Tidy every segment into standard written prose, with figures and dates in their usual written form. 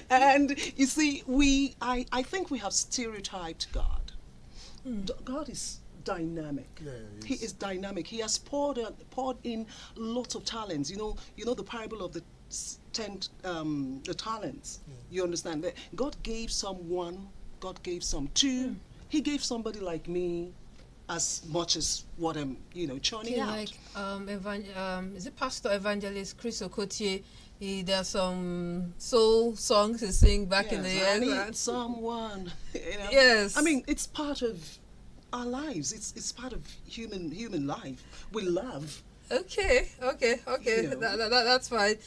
And you see, I think we have stereotyped God. God is dynamic. Yeah, He is dynamic. He has poured in lots of talents. You know the parable of the the talents. You understand that God gave some one, God gave some two. He gave somebody like me as much as what I'm, churning Okay, out. like is it Pastor Evangelist Chris Okotie? There's some soul songs he sing back in the Yes, I years. need someone. Yes. I mean, it's part of our lives. It's part of human life. We love. Okay. You know. That's fine.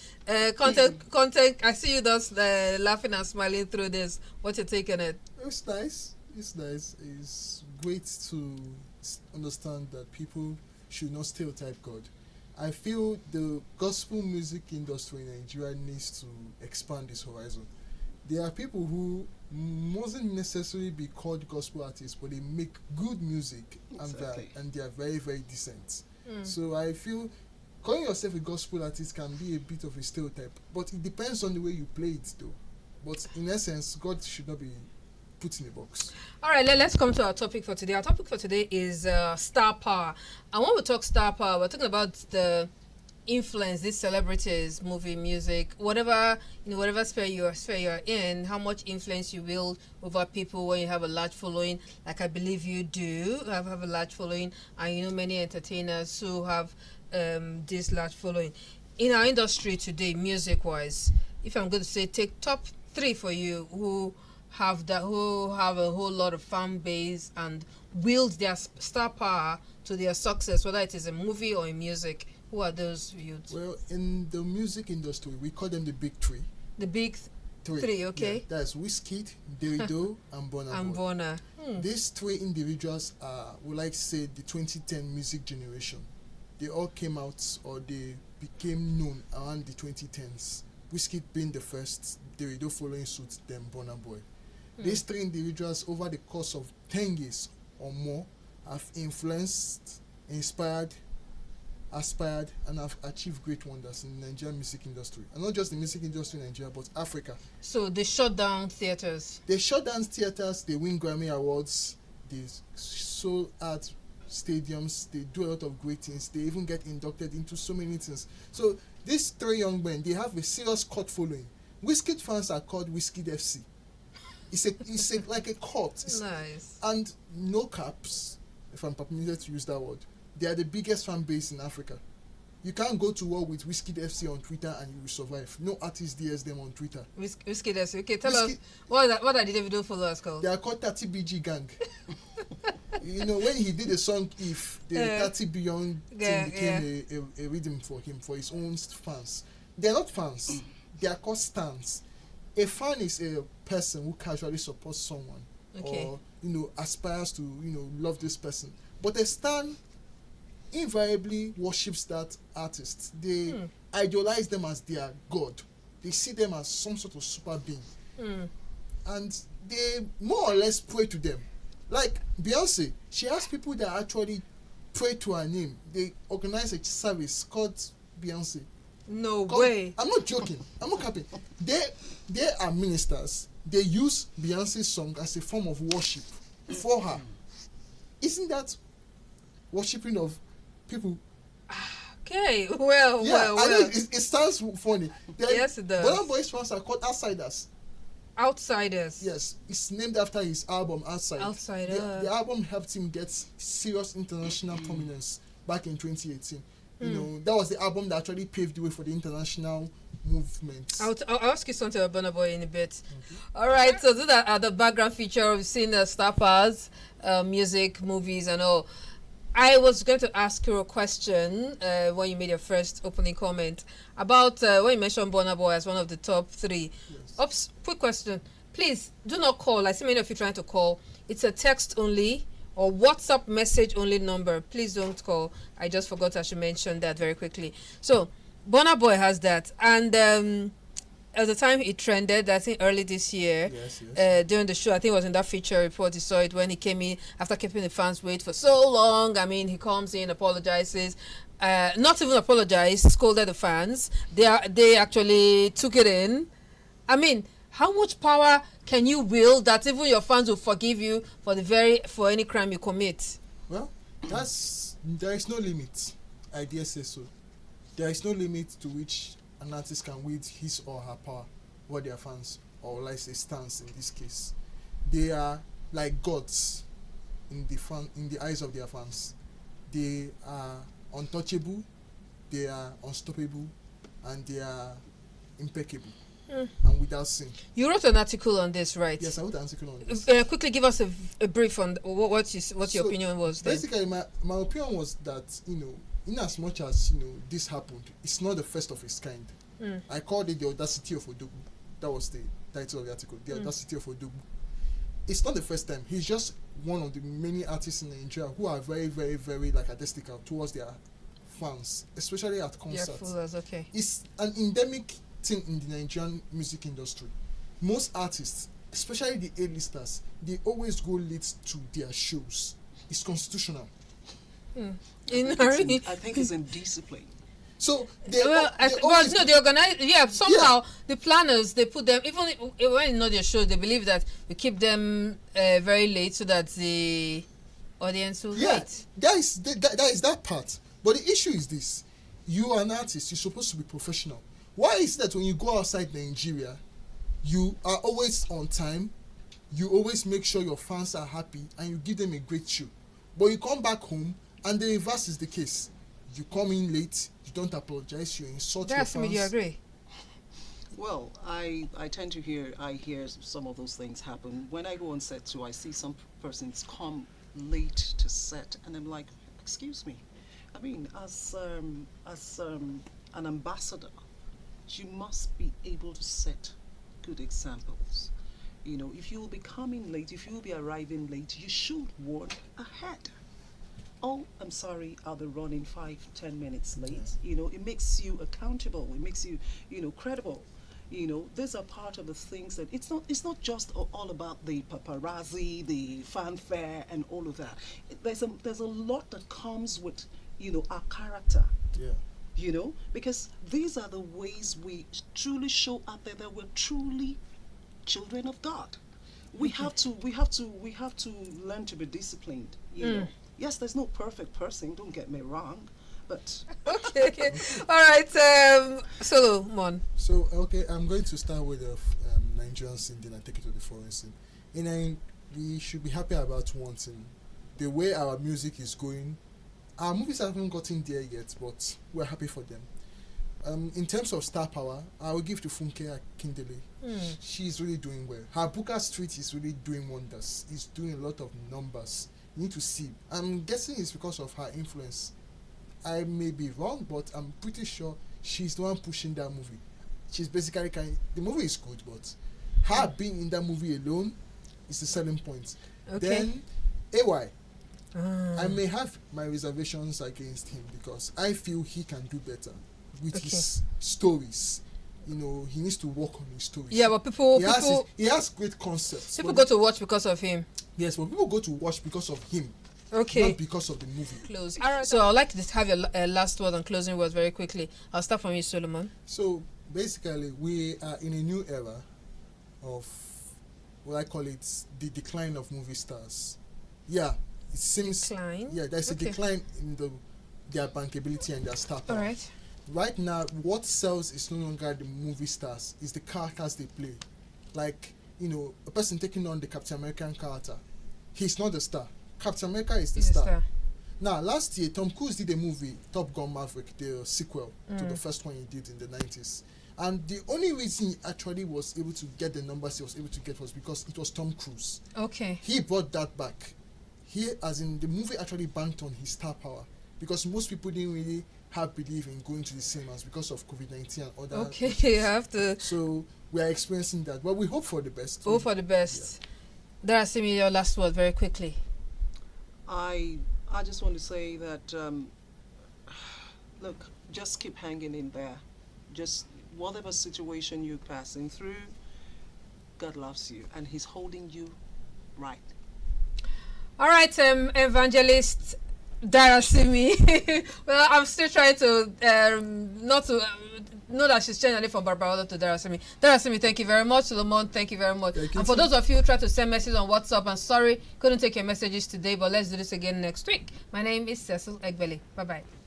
Content. I see you just laughing and smiling through this. What you taking it? It's nice. It's great to understand that people should not stereotype God. I feel the gospel music industry in Nigeria needs to expand its horizon. There are people who mustn't necessarily be called gospel artists, but they make good music. Exactly. And they are very, very decent. So I feel calling yourself a gospel artist can be a bit of a stereotype, but it depends on the way you play it though. But in essence, God should not be put in a box. All right, let's come to our topic for today. Our topic for today is star power. And when we talk star power, we're talking about the influence these celebrities, movie, music, whatever sphere you're in, how much influence you wield over people when you have a large following, like I believe you do have a large following, and many entertainers who have this large following. In our industry today, music-wise, if I'm going to say take top 3 for you who have a whole lot of fan base and wield their star power to their success, whether it is a movie or in music, who are those youths? Well, in the music industry, we call them the big three. The big three, okay. Yeah, that's Wizkid, Davido, and Burna Boy. These 3 individuals are, we like to say, the 2010 music generation. They all came out or they became known around the 2010s. Wizkid being the first, Davido following suit, then Burna Boy. These 3 individuals, over the course of 10 years or more, have influenced, inspired, aspired, and have achieved great wonders in the Nigerian music industry. And not just the music industry in Nigeria, but Africa. So they shut down theaters. They shut down theaters, they win Grammy Awards, they sold out stadiums, they do a lot of great things, they even get inducted into so many things. So these 3 young men, they have a serious cult following. Wizkid fans are called Wizkid FC. It's like a cult. Nice. And no caps, if I'm permitted to use that word, they are the biggest fan base in Africa. You can't go to war with Wizkid FC on Twitter and you will survive. No artist dares them on Twitter. Wizkid FC. Okay, tell us what are the Davido followers called? They are called 30BG Gang. When he did a song If, the 30 Beyond thing became a rhythm for him, for his own fans. They are not fans. They are called stans. A fan is a person who casually supports someone or aspires to love this person. But a stan invariably worships that artist. They idolize them as their god. They see them as some sort of super being. And they more or less pray to them. Like Beyonce, she has people that actually pray to her name. They organize a service called Beyonce. No way. I'm not joking. I'm not capping. They are ministers. They use Beyonce's song as a form of worship for her. Isn't that worshiping of people? Okay. Well. I know it sounds funny. Yes, it does. Burna Boy's fans are called outsiders. Outsiders. Yes, it's named after his album Outside. Outsider. The album helped him get serious international prominence back in 2018. That was the album that actually paved the way for the international movement. I'll ask you something about Burna Boy in a bit. All right, so those are the background feature. We've seen the star powers, music, movies, and all. I was going to ask you a question when you made your first opening comment about when you mentioned Burna Boy as one of the top 3. Yes. Oops, quick question. Please do not call. I see many of you trying to call. It's a text only or WhatsApp message only number. Please don't call. I just forgot I should mention that very quickly. So Burna Boy has that, and at the time it trended, I think early this year. Yes. During the show, I think it was in that feature report. You saw it when he came in after keeping the fans wait for so long. I mean, he comes in, apologizes, not even apologized, scolded the fans. They actually took it in. I mean, how much power can you wield that even your fans will forgive you for any crime you commit? Well, there is no limit. I dare say so. There is no limit to which an artist can wield his or her power over their fans, or like say stance in this case. They are like gods in the eyes of their fans. They are untouchable, they are unstoppable, and they are impeccable and without sin. You wrote an article on this, right? Yes, I wrote an article on this. Quickly give us a brief on what your opinion was then. Basically, my opinion was that, in as much as this happened, it's not the first of its kind. I called it the audacity of Odogwu. That was the title of the article, the audacity of Odogwu. It's not the first time. He's just one of the many artists in Nigeria who are very, very, very lackadaisical towards their fans, especially at concerts. Yeah, okay. It's an endemic thing in the Nigerian music industry. Most artists, especially the A-listers, they always go late to their shows. It's constitutional. I think it's indiscipline. So they organize. Yeah, somehow the planners, they put them, even when not their show, they believe that we keep them very late so that the audience will wait. That is that part. But the issue is this: you are an artist. You're supposed to be professional. Why is it that when you go outside Nigeria, you are always on time, you always make sure your fans are happy, and you give them a great show? But you come back home, and the reverse is the case. You come in late, you don't apologize, you insult your fans. Darasymee, do you agree? Well, I tend to hear some of those things happen. When I go on set too, I see some persons come late to set, and I'm like, excuse me. I mean, as an ambassador, you must be able to set good examples. If you will be coming late, if you will be arriving late, you should warn ahead. Oh, I'm sorry, I'll be running 5-10 minutes late. It makes you accountable. It makes you, credible. These are part of the things that it's not just all about the paparazzi, the fanfare, and all of that. There's a lot that comes with, our character. Yeah. Because these are the ways we truly show out there that we're truly children of God. We have to learn to be disciplined. Yes, there's no perfect person, don't get me wrong, but okay. All right, Solomon. So I'm going to start with the Nigerian scene, then I take it to the foreign scene. We should be happy about one thing: the way our music is going. Our movies haven't gotten there yet, but we're happy for them. In terms of star power, I will give to Funke Akindele. She's really doing well. Her Booker Street is really doing wonders. It's doing a lot of numbers. You need to see. I'm guessing it's because of her influence. I may be wrong, but I'm pretty sure she's the one pushing that movie. She's basically the movie is good, but her being in that movie alone is the selling point. Okay. Then AY. I may have my reservations against him because I feel he can do better with his stories. He needs to work on his stories. Yeah, but he has great concepts. People go to watch because of him. Yes, but people go to watch because of him. Okay. Not because of the movie. Close. All right. So I'd like to have your last word and closing words very quickly. I'll start from you, Solomon. So basically, we are in a new era of what I call it the decline of movie stars. Yeah, it seems. Decline? Yeah, there's a decline in their bankability and their star power. All right. Right now, what sells is no longer the movie stars; it's the characters they play. Like a person taking on the Captain American character, he's not the star. Captain America is the star. Now, last year, Tom Cruise did a movie, Top Gun Maverick, the sequel to the first one he did in the 90s. And the only reason he actually was able to get the numbers he was able to get was because it was Tom Cruise. Okay. He brought that back. The movie actually banked on his star power because most people didn't really have belief in going to the cinemas because of COVID-19 and other. Okay, you have to. So we are experiencing that, but we hope for the best. Hope for the best. Yeah. Darasymee, your last word very quickly. I just want to say that look, just keep hanging in there. Just whatever situation you're passing through, God loves you and He's holding you right. All right, Evangelist Darasymee. Well, I'm still trying to know that she's changed her name from Barbara to Darasymee. Darasymee, thank you very much. Solomon, thank you very much. And for those of you who try to send messages on WhatsApp, I'm sorry, couldn't take your messages today, but let's do this again next week. My name is Cecil Egbele. Bye-bye.